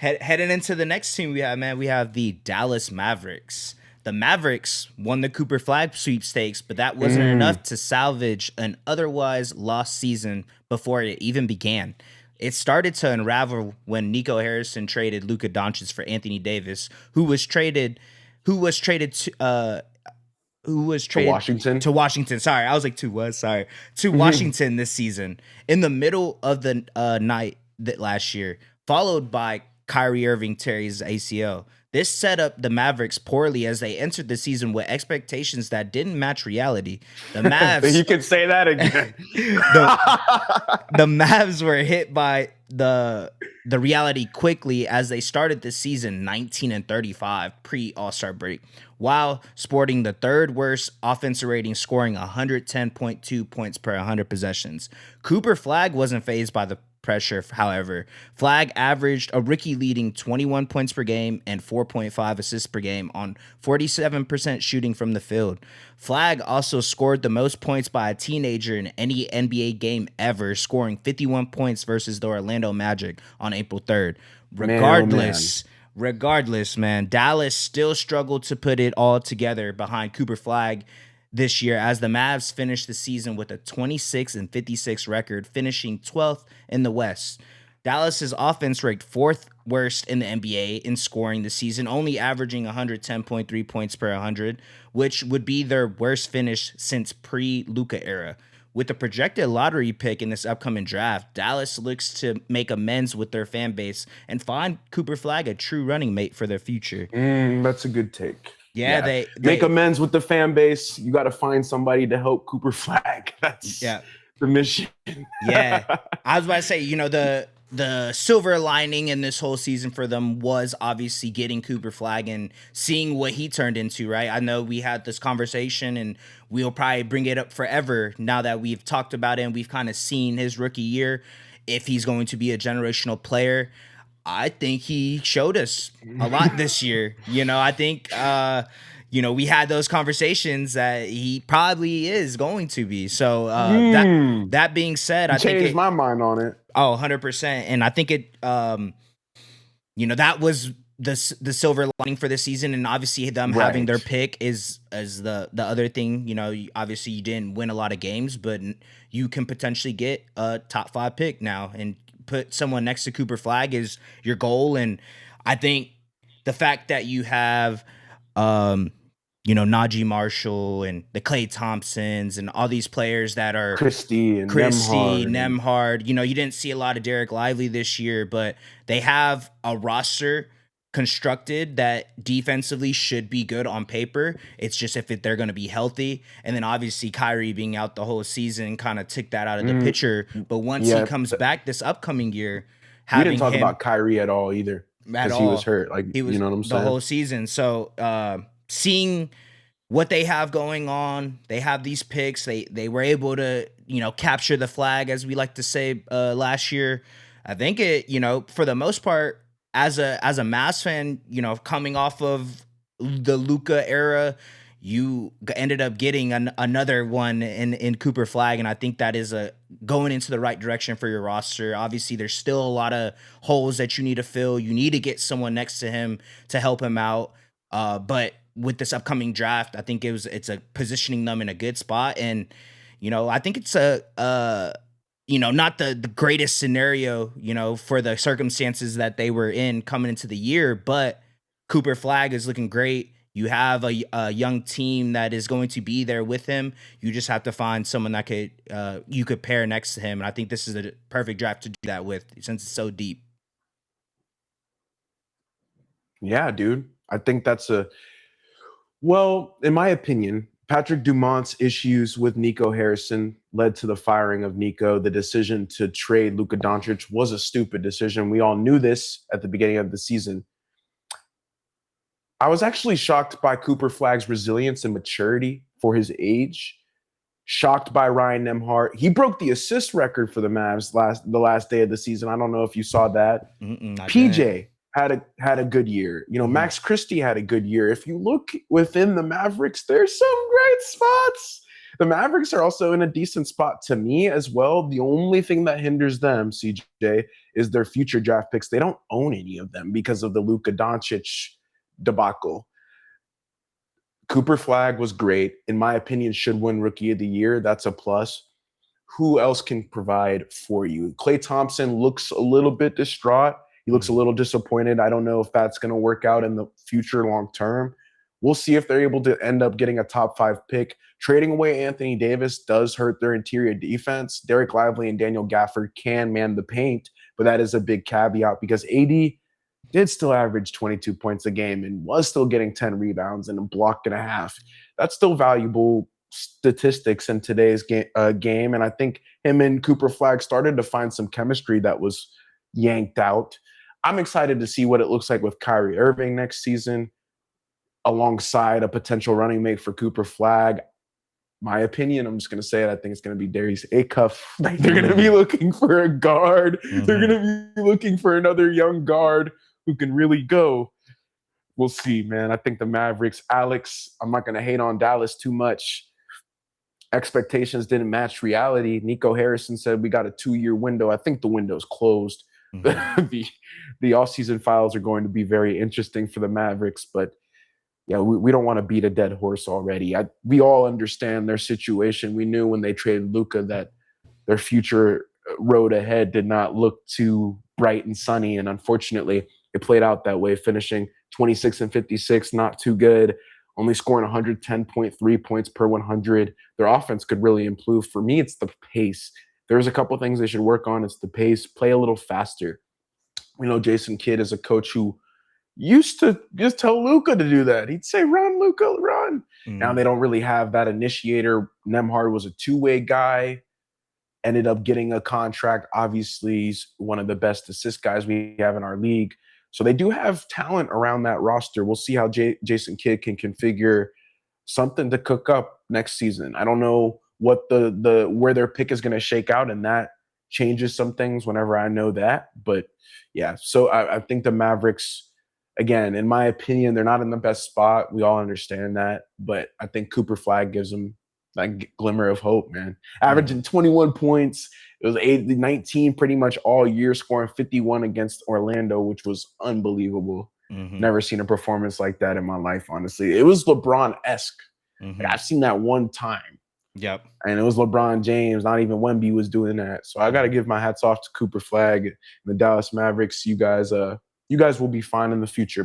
Heading into the next team we have, man, we have the Dallas Mavericks. The Mavericks won the Cooper Flag sweepstakes, but that wasn't Mm. enough to salvage an otherwise lost season before it even began. It started to unravel when Nico Harrison traded Luka Doncic for Anthony Davis, who was traded to who was To traded Washington. to Washington. Sorry, I was like to Mhm. Washington this season in the middle of the night that last year, followed by Kyrie Irving tears ACL. This set up the Mavericks poorly as they entered the season with expectations that didn't match reality. The Mavs, You can say that again. the the Mavs were hit by the reality quickly as they started the season 19-35 pre All-Star break, while sporting the third worst offensive rating, scoring 110.2 points per 100 possessions. Cooper Flag wasn't phased by the pressure, however. Flag averaged a rookie leading 21 points per game and 4.5 assists per game on 47% shooting from the field. Flag also scored the most points by a teenager in any NBA game ever, scoring 51 points versus the Orlando Magic on April 3rd. Man, oh man. Regardless, man, Dallas still struggled to put it all together behind Cooper Flag this year as the Mavs finished the season with a 26-56 record, finishing 12th in the West. Dallas's offense ranked fourth worst in the NBA in scoring this season, only averaging 110.3 points per 100, which would be their worst finish since pre-Luka era. With the projected lottery pick in this upcoming draft, Dallas looks to make amends with their fan base and find Cooper Flag a true running mate for their future. That's a good take. Yeah, Make they amends with the fan base. You got to find somebody to help Cooper Flag. That's yeah. the mission. Yeah. I was about to say, the silver lining in this whole season for them was obviously getting Cooper Flag and seeing what he turned into, right? I know we had this conversation and we'll probably bring it up forever now that we've talked about it and we've kind of seen his rookie year, if he's going to be a generational player. I think he showed us a lot this year. I think we had those conversations that he probably is going to be. So that being said, I think Changed my mind on it. 100%. And I think that was the silver lining for this season. And obviously them having their Right. pick is the other thing. Obviously you didn't win a lot of games, but you can potentially get a top 5 pick now and put someone next to Cooper Flag is your goal. And I think the fact that you have Najee Marshall and the Klay Thompsons and all these players that are Christie and Christie, Nemhard. Nemhard. You didn't see a lot of Derek Lively this year, but they have a roster constructed that defensively should be good on paper. It's just if they're going to be healthy. And then obviously Kyrie being out the whole season kind of took that out of the picture. But once he comes back this upcoming year, we having didn't talk him about Kyrie at all either at because he was all, hurt. Like, he was you know what I'm the saying? whole season. So seeing what they have going on, they have these picks. They were able to capture the flag, as we like to say, last year. I think it for the most part, as a Mavs fan, coming off of the Luka era, you ended up getting another one in Cooper Flag, and I think that is going into the right direction for your roster. Obviously, there's still a lot of holes that you need to fill. You need to get someone next to him to help him out. But with this upcoming draft, I think it's a positioning them in a good spot, and I think it's not the greatest scenario, for the circumstances that they were in coming into the year, but Cooper Flag is looking great. You have a young team that is going to be there with him. You just have to find someone that you could pair next to him, and I think this is a perfect draft to do that with since it's so deep. Yeah, dude. I think that's in my opinion, Patrick Dumont's issues with Nico Harrison led to the firing of Nico. The decision to trade Luka Doncic was a stupid decision. We all knew this at the beginning of the season. I was actually shocked by Cooper Flag's resilience and maturity for his age. Shocked by Ryan Nemhart. He broke the assist record for the Mavs the last day of the season. I don't know if you saw that. PJ had a good year. Max Christie had a good year. If you look within the Mavericks, there's some great spots. The Mavericks are also in a decent spot to me as well. The only thing that hinders them, CJ, is their future draft picks. They don't own any of them because of the Luka Doncic debacle. Cooper Flag was great. In my opinion, should win Rookie of the Year. That's a plus. Who else can provide for you? Klay Thompson looks a little bit distraught. He looks a little disappointed. I don't know if that's going to work out in the future long term. We'll see if they're able to end up getting a top 5 pick. Trading away Anthony Davis does hurt their interior defense. Derek Lively and Daniel Gafford can man the paint, but that is a big caveat because AD did still average 22 points a game and was still getting 10 rebounds and a block and a half. That's still valuable statistics in today's game. And I think him and Cooper Flag started to find some chemistry that was yanked out. I'm excited to see what it looks like with Kyrie Irving next season alongside a potential running mate for Cooper Flag. My opinion, I'm just going to say it. I think it's going to be Darius Acuff. Like they're going to be looking for a guard. They're going to be looking for another young guard who can really go. We'll see, man. I think the Mavericks, Alex, I'm not going to hate on Dallas too much. Expectations didn't match reality. Nico Harrison said we got a 2-year window. I think the window's closed. The offseason files are going to be very interesting for the Mavericks, but yeah, we don't want to beat a dead horse already. We all understand their situation. We knew when they traded Luka that their future road ahead did not look too bright and sunny, and unfortunately, it played out that way, finishing 26 and 56, not too good, only scoring 110.3 points per 100. Their offense could really improve. For me, it's the pace. There's a couple things they should work on. It's the pace, play a little faster. We know Jason Kidd is a coach who used to just tell Luka to do that. He'd say, run, Luka, run. Now they don't really have that initiator. Nembhard was a two-way guy, ended up getting a contract. Obviously, he's one of the best assist guys we have in our league. So they do have talent around that roster. We'll see how Jason Kidd can configure something to cook up next season. I don't know what the where their pick is going to shake out, and that changes some things whenever I know that. But yeah, so I think the Mavericks, again, in my opinion, they're not in the best spot. We all understand that, but I think Cooper Flag gives them that glimmer of hope, man. Averaging 21 points. It was 19 pretty much all year, scoring 51 against Orlando, which was unbelievable. Never seen a performance like that in my life, honestly. It was LeBron-esque. Like, I've seen that one time. Yep. And it was LeBron James. Not even Wemby was doing that. So I got to give my hats off to Cooper Flag and the Dallas Mavericks. You guys will be fine in the future.